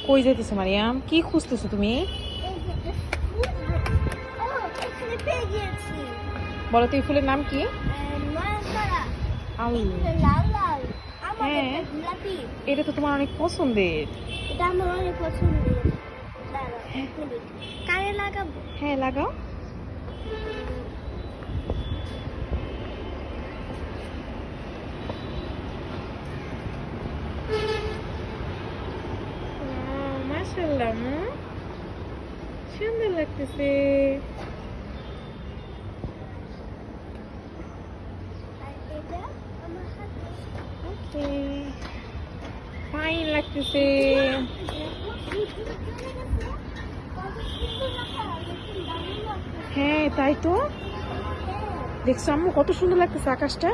কই যাইতেছো মারিয়াম? কি খুঁজতেছো তুমি? বলো তো এই ফুলের নাম কি? হ্যাঁ, এটা তো তোমার অনেক পছন্দের। এটা আমার অনেক পছন্দের। কানে লাগাবো? হ্যাঁ, লাগাও। মাশাআল্লাহ, সুন্দর লাগতেছে। আর এটা আমার হাতে। ওকে, ফাইন লাগতেছে। হ্যাঁ, তাই তো। দেখছো আম্মু কত সুন্দর লাগতেছে আকাশটা?